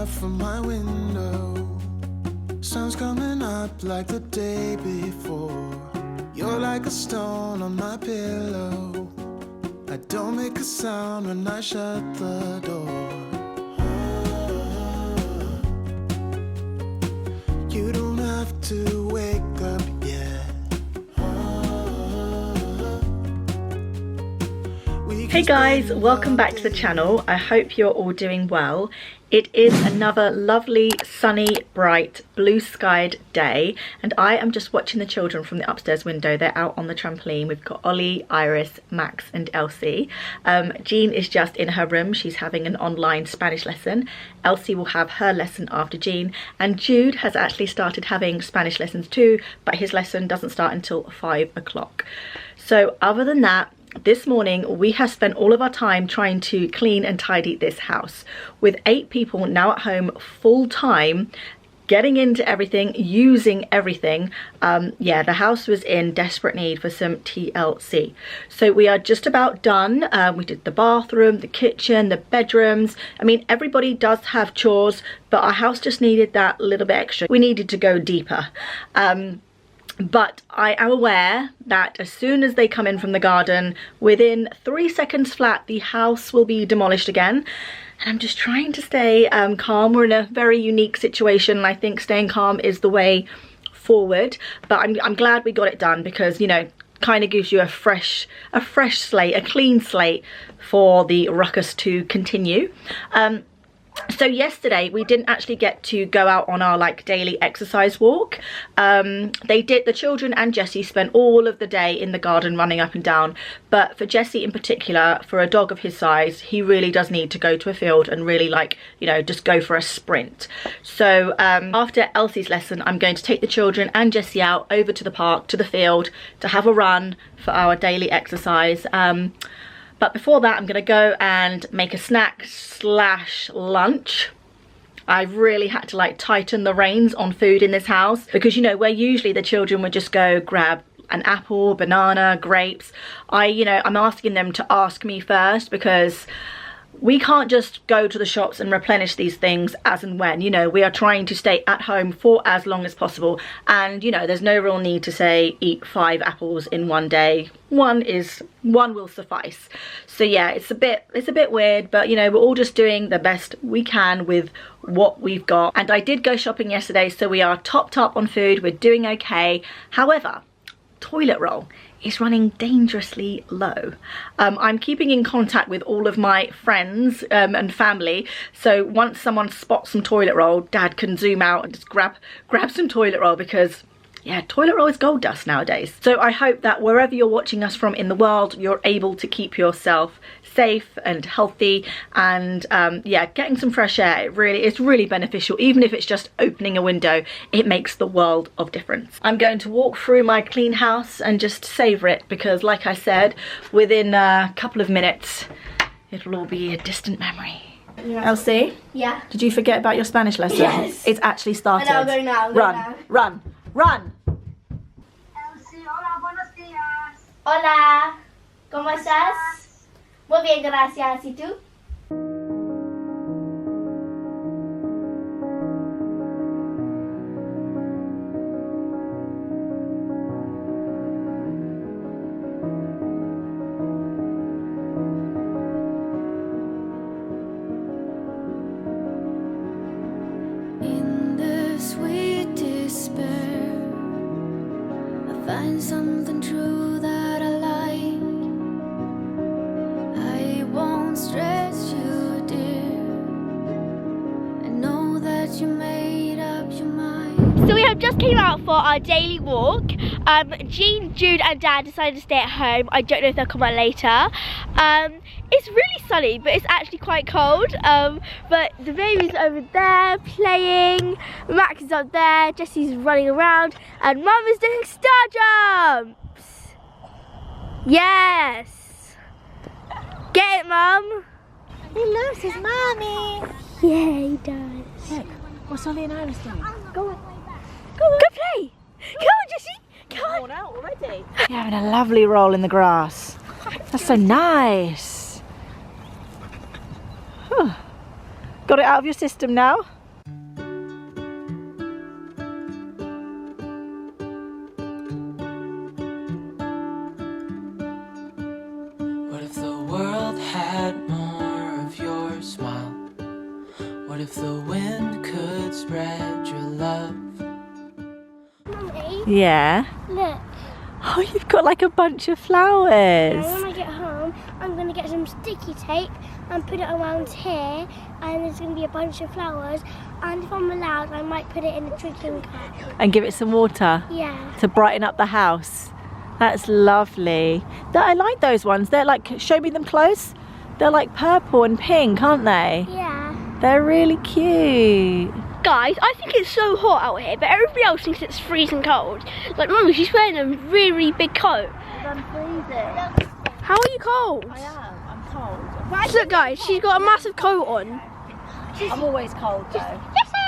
out from my window. Sun's coming up like the day before. You're like a stone on my pillow. I don't make a sound when I shut the door. You don't have to wake up yet. Hey guys, welcome back to the channel. I hope you're all doing well. It is another lovely, sunny, bright, blue-skied day, and I am just watching the children from the upstairs window. They're out on the trampoline. We've got Ollie, Iris, Max and Elsie. Jean is just in her room. She's having an online Spanish lesson. Elsie will have her lesson after Jean, and Jude has actually started having Spanish lessons too, but his lesson doesn't start until 5 o'clock. So other than that, this morning we have spent all of our time trying to clean and tidy this house. With 8 people now at home full time, getting into everything, using everything, yeah, the house was in desperate need for some TLC. So we are just about done. We did the bathroom, the kitchen, the bedrooms. I mean, everybody does have chores, but our house just needed that little bit extra. We needed to go deeper. But I am aware that as soon as they come in from the garden, within 3 seconds flat, the house will be demolished again. And I'm just trying to stay calm. We're in a very unique situation, and I think staying calm is the way forward. But I'm glad we got it done, because, you know, kind of gives you a fresh slate, a clean slate for the ruckus to continue. So yesterday we didn't actually get to go out on our like daily exercise walk. The children and Jessie spent all of the day in the garden running up and down, but for Jessie in particular, for a dog of his size, he really does need to go to a field and really, like, you know, just go for a sprint. So after Elsie's lesson, I'm going to take the children and Jessie out over to the park, to the field, to have a run for our daily exercise. But before that, I'm going to go and make a snack / lunch. I've really had to like tighten the reins on food in this house, because, you know, where usually the children would just go grab an apple, banana, grapes, I'm asking them to ask me first, because we can't just go to the shops and replenish these things as and when. You know, we are trying to stay at home for as long as possible, and, you know, there's no real need to say eat 5 apples in one day. One will suffice. So yeah, it's a bit weird, but, you know, we're all just doing the best we can with what we've got. And I did go shopping yesterday, so we are topped up on food. We're doing okay. However, toilet roll is running dangerously low. I'm keeping in contact with all of my friends and family, so once someone spots some toilet roll, Dad can zoom out and just grab some toilet roll, because yeah, toilet roll is gold dust nowadays. So I hope that wherever you're watching us from in the world, you're able to keep yourself safe and healthy, and yeah, getting some fresh air, it's really beneficial. Even if it's just opening a window, it makes the world of difference. I'm going to walk through my clean house and just savor it, because like I said, within a couple of minutes it'll all be a distant memory. Yeah. Elsie? Yeah? Did you forget about your Spanish lesson? Yes. It's actually started. I know, I'm going now. Run. Elsie, hola, buenos días. Hola, ¿cómo estás? Muy bien, gracias. ¿Y tú? In the sweet despair, I find something true that I like. I won't stress you, dear. I know that you made up your mind. So we have just came out for our daily walk. Jean, Jude and Dad decided to stay at home. I don't know if they'll come out later. It's really sunny, but it's actually quite cold. But the baby's over there playing, Max is up there, Jessie's running around, and Mum is doing star jumps. Yes. Get it, Mum. He loves his mommy. Yeah, he does. Look, what's Ollie and Iris doing? Go on. Go play. Come on, Jessie. Come on. Worn out already. You're having a lovely roll in the grass. That's so nice. Go Got it out of your system now? What if the world had more of your smile? What if the wind could spread your love? Mummy, Yeah. look. Oh, you've got like a bunch of flowers. And when I get home, I'm going to get some sticky tape and put it around here, and there's going to be a bunch of flowers, and if I'm allowed, I might put it in a drinking cup. And give it some water Yeah. to brighten up the house. That's lovely. I like those ones. They're like, show me them close. They're like purple and pink, aren't they? Yeah. They're really cute. Guys, I think it's so hot out here, but everybody else thinks it's freezing cold. Like Mummy, she's wearing a really, really big coat. I'm freezing. How are you cold? I am. I'm cold. Look guys, she's got a massive coat on. I'm always cold though.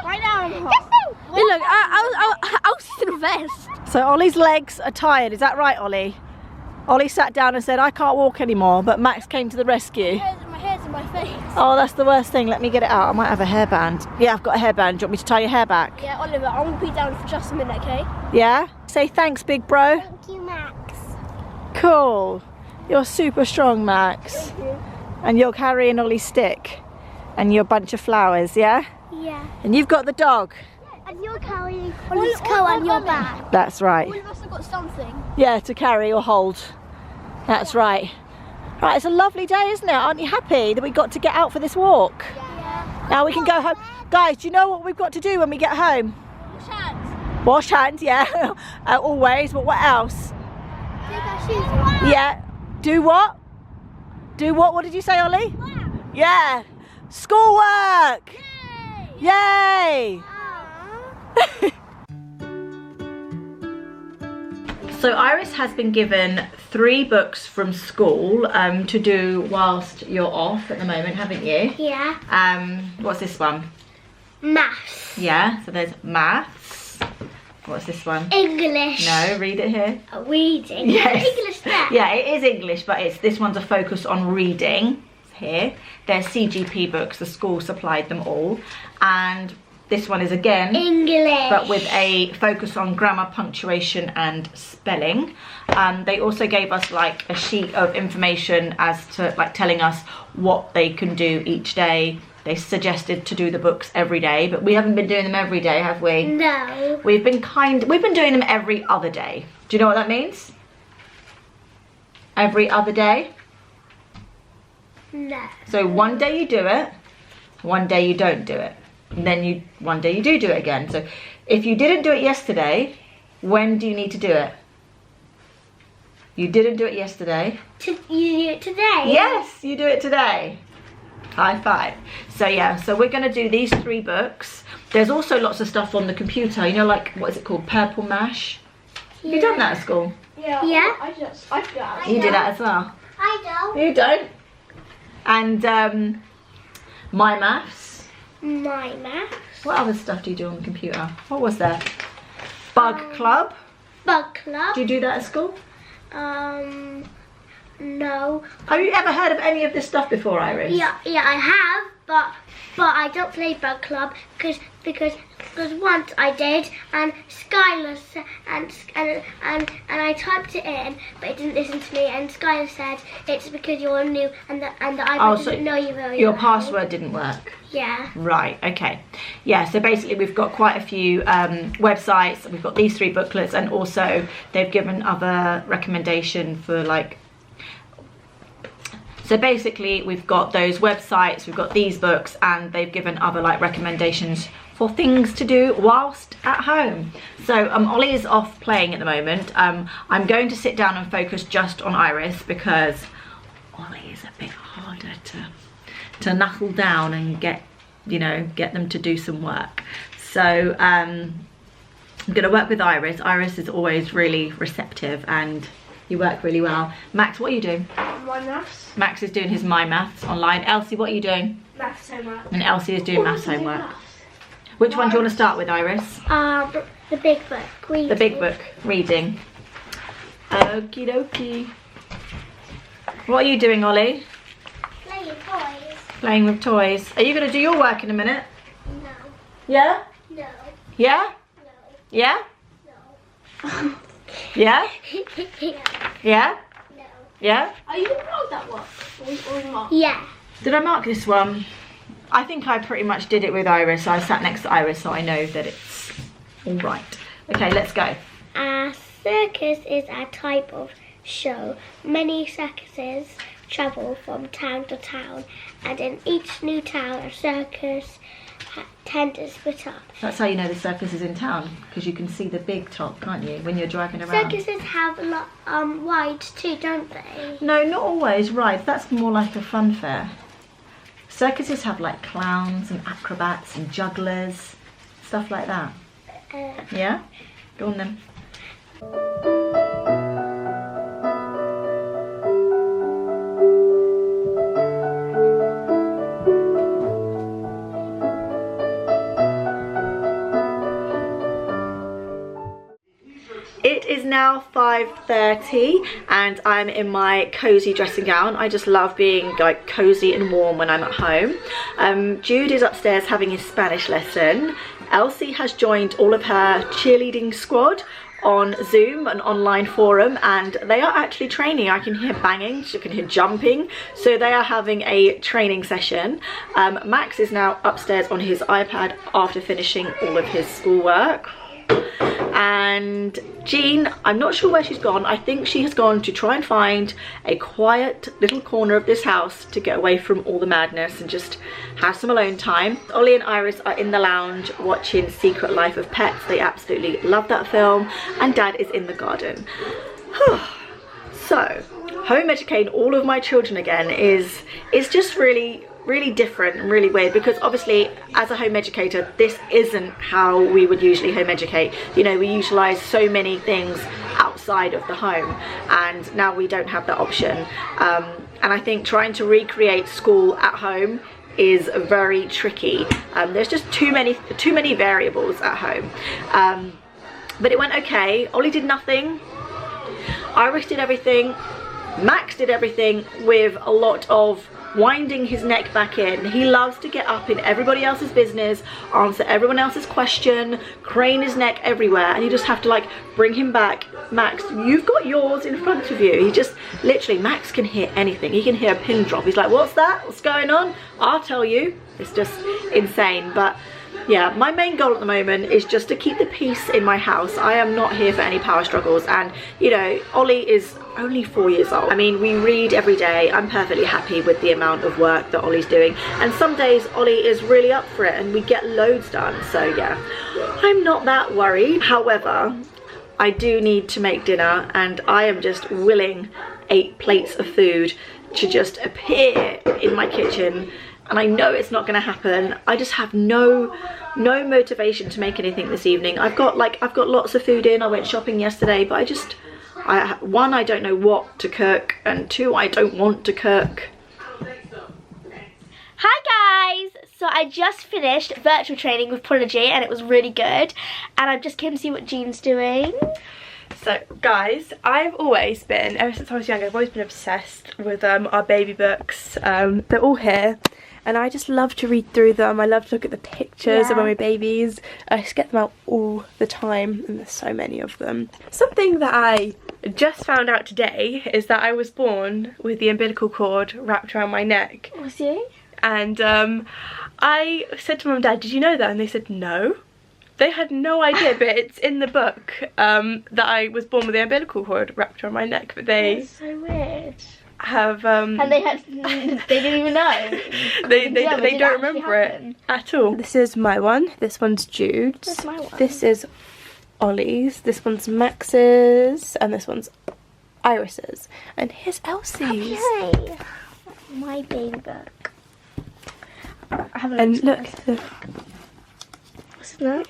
Right now I'm hot. Hey, look, Elsie's in a vest. So Ollie's legs are tired. Is that right, Ollie? Ollie sat down and said, I can't walk anymore, but Max came to the rescue. My hair's in my face. Oh, that's the worst thing. Let me get it out. I might have a hairband. Yeah, I've got a hairband. Do you want me to tie your hair back? Yeah, Oliver, I'm going to be down for just a minute, okay? Yeah? Say thanks, big bro. Thank you, Max. Cool. You're super strong, Max. Thank you. And you're carrying Ollie's stick and your bunch of flowers, yeah? Yeah. And you've got the dog. And you're carrying Ollie's coat on your back. That's right. All of us have got something. Yeah, to carry or hold. That's right. Right, it's a lovely day, isn't it? Aren't you happy that we got to get out for this walk? Yeah. Now we can go home. Guys, do you know what we've got to do when we get home? Wash hands. Wash hands, yeah. Always, but what else? Take our shoes off. Yeah. Do what? Do what? What did you say, Ollie? Yeah. Schoolwork! Yay! So Iris has been given 3 books from school to do whilst you're off at the moment, haven't you? Yeah. What's this one? Maths. Yeah, so there's maths. What's this one? English. No, read it here. Reading. Yes. English there. Yeah, it is English, but this one's a focus on reading. It's here. They're CGP books, the school supplied them all. And this one is again English, but with a focus on grammar, punctuation and spelling. They also gave us like a sheet of information as to like telling us what they can do each day. They suggested to do the books every day, but we haven't been doing them every day, have we? No. We've been doing them every other day. Do you know what that means? Every other day? No. So one day you do it, one day you don't do it. And then one day you do it again. So if you didn't do it yesterday, when do you need to do it? You didn't do it yesterday. You do it today? Yes, you do it today. High five. So yeah, so we're going to do these 3 books. There's also lots of stuff on the computer. You know, like, what is it called? Purple Mash? Have you done that at school? Yeah. I do that. You do that as well? I You don't? And My Maths. My maths. What other stuff do you do on the computer? What was there? Bug Club. Bug club. Do you do that at school? No. Have you ever heard of any of this stuff before, Iris? Yeah, I have, but I don't play bug club because once I did, and Skylar said, and I typed it in, but it didn't listen to me, and Skylar said it's because you're new and the iPad didn't know you very your well. password didn't work. Yeah. Right, okay. Yeah, so basically we've got quite a few websites. We've got these 3 booklets, and also they've given other recommendation for like. So basically we've got those websites, we've got these books, and they've given other like recommendations for things to do whilst at home. So Ollie is off playing at the moment. I'm going to sit down and focus just on Iris because Ollie is a bit harder to knuckle down and get them to do some work. So I'm going to work with Iris. Iris is always really receptive and you work really well. Max, what are you doing? My maths. Max is doing his My Maths online. Elsie, what are you doing? Maths homework. And Elsie is doing maths homework. Which one do you want to start with, Iris? The big book. Reading. The big book, reading. Okie dokie. What are you doing, Ollie? Playing toys. Playing with toys. Are you going to do your work in a minute? No. Yeah? No. Yeah? No. Yeah? No. Yeah? Yeah? No. Yeah? Are you gonna mark that one? Or not? Yeah. Did I mark this one? I think I pretty much did it with Iris. I sat next to Iris, so I know that it's all right. Okay, let's go. A circus is a type of show. Many circuses travel from town to town, and in each new town, a circus tends to split up. That's how you know the circus is in town, because you can see the big top, can't you, when you're driving around? Circuses have a lot rides too, don't they? No, not always rides. That's more like a fun fair. Circuses have like clowns and acrobats and jugglers, stuff like that. Yeah? Go on then. It is now 5:30 and I'm in my cozy dressing gown. I just love being like cozy and warm when I'm at home. Jude is upstairs having his Spanish lesson. Elsie has joined all of her cheerleading squad on Zoom, an online forum, and they are actually training. I can hear banging, you can hear jumping, so they are having a training session. Max is now upstairs on his iPad after finishing all of his schoolwork. And Jean, I'm not sure where she's gone. I think she has gone to try and find a quiet little corner of this house to get away from all the madness and just have some alone time. Ollie and Iris are in the lounge watching Secret Life of Pets. They absolutely love that film, and Dad is in the garden. So, home educating all of my children again is just really different and really weird, because obviously as a home educator this isn't how we would usually home educate. You know, we utilize so many things outside of the home, and now we don't have that option, and I think trying to recreate school at home is very tricky. There's just too many variables at home, but it went okay. Ollie did nothing, Iris did everything, Max did everything with a lot of winding his neck back in. He loves to get up in everybody else's business, answer everyone else's question, crane his neck everywhere, and you just have to like bring him back. Max, you've got yours in front of you. He just literally, Max can hear anything. He can hear a pin drop. He's like, what's that? What's going on? I'll tell you. It's just insane. But yeah, my main goal at the moment is just to keep the peace in my house. I am not here for any power struggles, and you know, Ollie is only 4 years old. I mean, we read every day. I'm perfectly happy with the amount of work that Ollie's doing, and some days Ollie is really up for it and we get loads done, so yeah, I'm not that worried. However, I do need to make dinner, and I am just willing 8 plates of food to just appear in my kitchen, and I know it's not going to happen. I just have no motivation to make anything this evening. I've got lots of food in. I went shopping yesterday, but one, I don't know what to cook, and 2, I don't want to cook. Hi guys! So I just finished virtual training with Prodigy and it was really good, and I've just came to see what Jean's doing. So guys, I've always been, ever since I was young, I've always been obsessed with our baby books. They're all here and I just love to read through them. I love to look at the pictures of my babies. I just get them out all the time, and there's so many of them. Something that I just found out today is that I was born with the umbilical cord wrapped around my neck. Was you? And I said to Mum and Dad, did you know that? And they said no. They had no idea, but it's in the book that I was born with the umbilical cord wrapped around my neck. But they That's so weird. have And they didn't even know. they don't remember it at all. This is my one. This one's Jude's. That's my one. This is Ollie's. This one's Max's, and this one's Iris's. And here's Elsie's. Yay! My baby book. And look, What's that?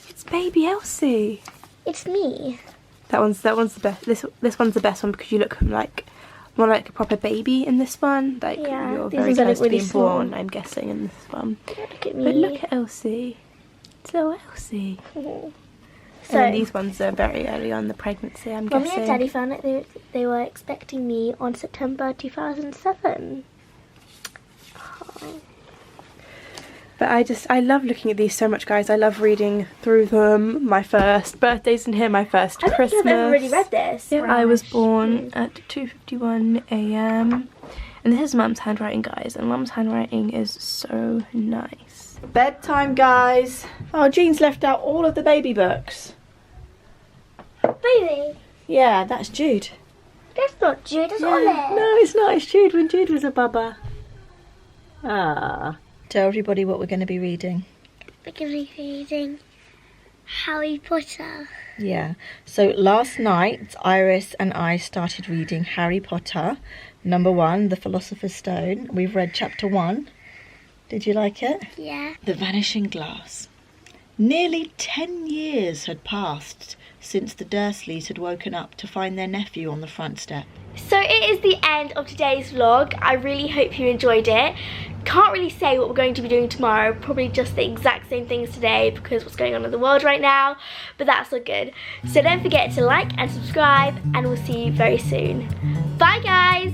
it's baby Elsie. It's me. That one's the best. This one's the best one because you look like more like a proper baby in this one. Like Yeah, you're these very ones are, close like, to being really small. born, I'm guessing, in this one. Look at me. But look at Elsie. It's little Elsie. So, And then these ones are very early on the pregnancy, I'm Mummy guessing. and Daddy found out they were expecting me on September 2007. But I love looking at these so much, guys. I love reading through them. My first birthday's in here, my first I don't Christmas. think I've ever really read this. Yeah, I was born at 2:51 a.m. And this is Mum's handwriting, guys. And Mum's handwriting is so nice. Bedtime, guys. Oh, Jean's left out all of the baby books. Baby, Yeah, that's Jude. that's not Jude, that's Ollie. No, it's not. It's Jude when Jude was a bubba. Ah. Tell everybody what we're going to be reading. We're going to be reading Harry Potter. Yeah. So last night, Iris and I started reading Harry Potter, #1, The Philosopher's Stone. We've read chapter 1. Did you like it? Yeah. The Vanishing Glass. Nearly 10 years had passed since the Dursleys had woken up to find their nephew on the front step. So it is the end of today's vlog. I really hope you enjoyed it. Can't really say what we're going to be doing tomorrow. Probably just the exact same things today because what's going on in the world right now. But that's all good. So don't forget to like and subscribe, and we'll see you very soon. Bye, guys.